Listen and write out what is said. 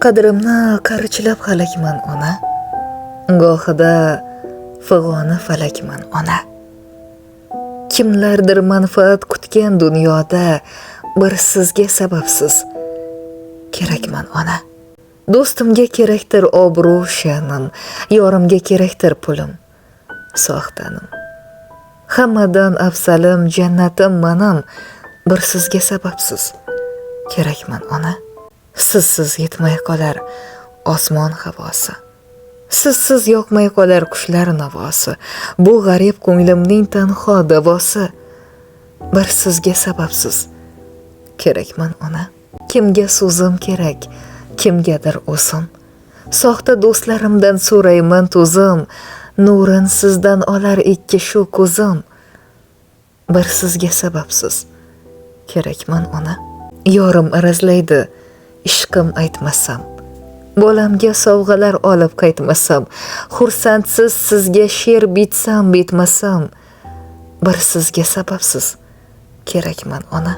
Qadrimni qarichilab halakman ona. Gohida fig'oni falakman ona. Kimlardir manfaat kutgan dunyoda bir sizga sababsiz kerakman ona. Do'stimga kerakdir obro' sha'nim, yorimga kerakdir pulim, soxtanim. Hammadan afsalim, jannatim manim, bir sizga sababsiz kerakman ona. Sizsiz yetmay qolar osmon havosi. Sizsiz yoqmay qolar qushlar navosi. Bu g'arib ko'nglimning tanho davosi. Bir sizga sababsiz kerakman ona. Kimga so'zim kerak, kimgadir o'zim. Soxta do'stlarimdan so'rayman to'zim. Nurin sizdan olar ikki shu ko'zim. Bir sizga sababsiz kerakman ona. Yorim arazlaydi, ishqim aytmasam. Bolamga sovg'alar olib qaytmasam, xursandsiz sizga she'r bitsam bitmasam, bir sizga sababsiz kerakman ona.